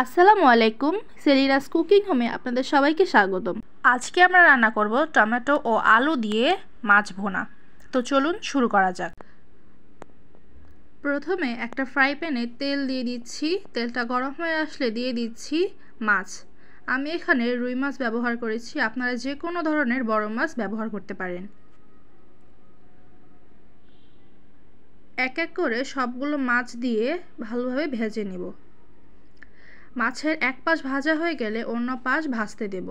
আসসালামু আলাইকুম। সেলিনাস কুকিং হোমে আপনাদের সবাইকে স্বাগতম। আজকে আমরা রান্না করব টমেটো ও আলু দিয়ে মাছ ভুনা। তো চলুন শুরু করা যাক। প্রথমে একটা ফ্রাই প্যানে তেল দিয়ে দিচ্ছি। তেলটা গরম হয়ে আসলে দিয়ে দিচ্ছি মাছ। আমি এখানে রুই মাছ ব্যবহার করেছি, আপনারা যে কোনো ধরনের বড় মাছ ব্যবহার করতে পারেন। এক এক করে সবগুলো মাছ দিয়ে ভালোভাবে ভেজে নেব। মাছের এক পাশ ভাজা হয়ে গেলে অন্য পাশ ভাজতে দেব।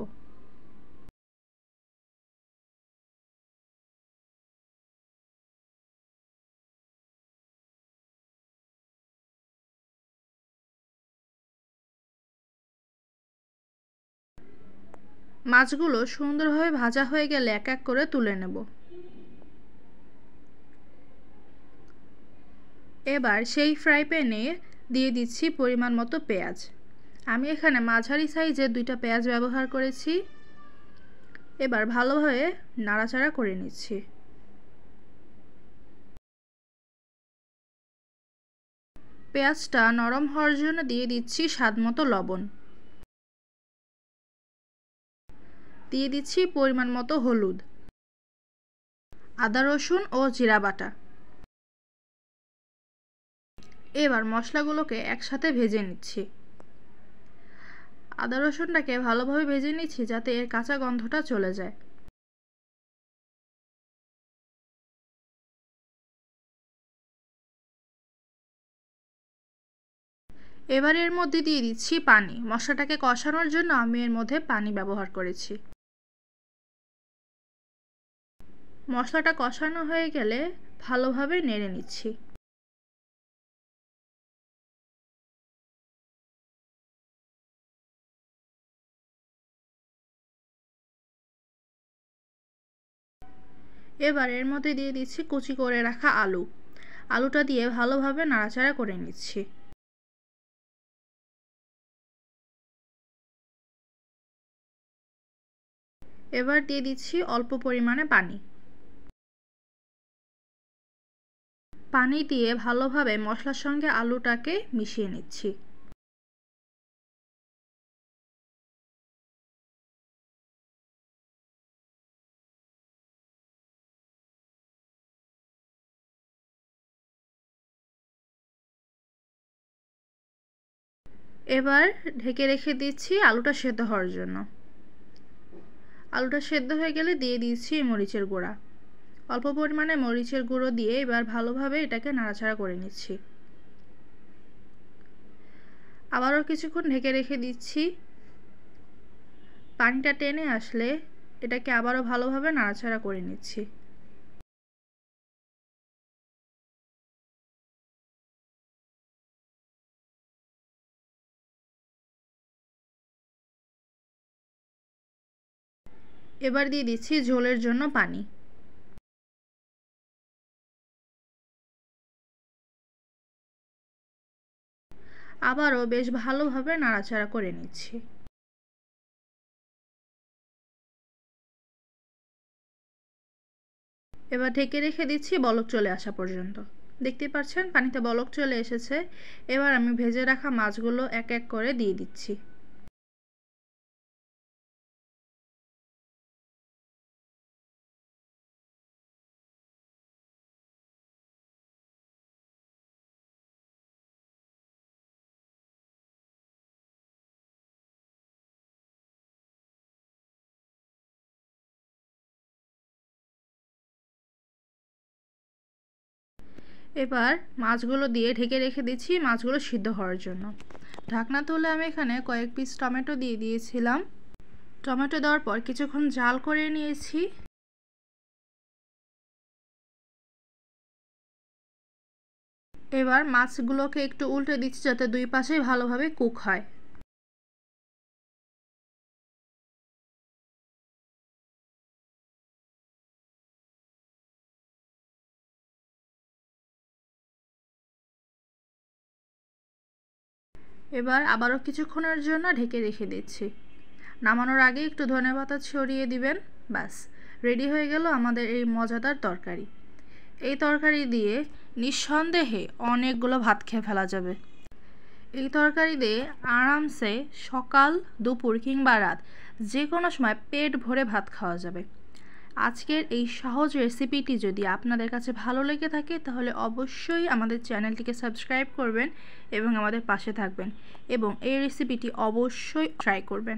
মাছগুলো সুন্দরভাবে ভাজা হয়ে গেলে এক এক করে তুলে নেব। এবার সেই ফ্রাই প্যানে দিয়ে দিচ্ছি পরিমাণ মতো পেঁয়াজ। আমি এখানে মাঝারি সাইজের 2টা পেঁয়াজ ব্যবহার করেছি। এবার ভালোভাবে নাড়াচাড়া করে নিচ্ছি। পেঁয়াজটা নরম হওয়ার জন্য দিয়ে দিচ্ছি স্বাদমতো লবণ। দিয়ে দিচ্ছি পরিমাণ মতো হলুদ, আদা রসুন ও জিরা বাটা। এবার মশলাগুলোকে একসাথে ভেজে নিচ্ছি। আদা রসুনটাকে ভালোভাবে ভেজে নিচ্ছি যাতে এর কাঁচা গন্ধটা চলে যায়। এবার এর মধ্যে দিয়ে দিচ্ছি পানি। মশলাটাকে কষানোর জন্য আমি এর মধ্যে পানি ব্যবহার করেছি। মশলাটা কষানো হয়ে গেলে ভালোভাবে নেড়ে নিচ্ছি। এবার এর মধ্যে দিয়ে দিচ্ছি কুচি করে রাখা আলু। আলুটা দিয়ে ভালোভাবে নাড়াচাড়া করে নিচ্ছি। এবার দিয়ে দিচ্ছি অল্প পরিমাণে পানি। পানি দিয়ে ভালোভাবে মশলার সঙ্গে আলুটাকে মিশিয়ে নিচ্ছি। এবার ঢেকে রেখে দিচ্ছি আলুটা সেদ্ধ হওয়ার জন্য। আলুটা সেদ্ধ হয়ে গেলে দিয়ে দিচ্ছি মরিচের গুঁড়া। অল্প পরিমাণে মরিচের গুঁড়ো দিয়ে এবার ভালোভাবে এটাকে নাড়াচাড়া করে নিচ্ছি। আবারও কিছুক্ষণ ঢেকে রেখে দিচ্ছি। পানিটা টেনে আসলে এটাকে আবারও ভালোভাবে নাড়াচাড়া করে নিচ্ছি। এবার দিয়ে দিচ্ছি ঝোলের জন্য পানি। আবারও বেশ ভালোভাবে নাড়াচাড়া করে নিচ্ছি। এবার ঢেকে রেখে দিচ্ছি বলক চলে আসা পর্যন্ত। দেখতে পাচ্ছেন পানিতে বলক চলে এসেছে। এবার আমি ভেজে রাখা মাছগুলো এক এক করে দিয়ে দিচ্ছি। এবার মাছগুলো দিয়ে ঢেকে রেখে দিচ্ছি মাছগুলো সিদ্ধ হওয়ার জন্য। ঢাকনা তুলে আমি এখানে কয়েক পিস টমেটো দিয়ে দিয়েছিলাম। টমেটো দেওয়ার পর কিছুক্ষণ জাল করে নিয়েছি। এবার মাছগুলোকে একটু উল্টে দিচ্ছি যাতে দুই পাশেই ভালোভাবে কুক হয়। এবার আবারও কিছুক্ষণের জন্য ঢেকে রেখে দিচ্ছি। নামানোর আগে একটু ধনেপাতা ছড়িয়ে দিবেন। ব্যাস রেডি হয়ে গেল আমাদের এই মজাদার তরকারি। এই তরকারি দিয়ে নিঃসন্দেহে অনেকগুলো ভাত খেয়ে ফেলা যাবে। এই তরকারি দিয়ে আরামসে সকাল, দুপুর কিংবা রাত যে কোনো সময় পেট ভরে ভাত খাওয়া যাবে। আজকের এই সহজ রেসিপিটি যদি আপনাদের কাছে ভালো লেগে থাকে তাহলে অবশ্যই আমাদের চ্যানেলটিকে সাবস্ক্রাইব করবেন এবং আমাদের পাশে থাকবেন এবং এই রেসিপিটি অবশ্যই ট্রাই করবেন।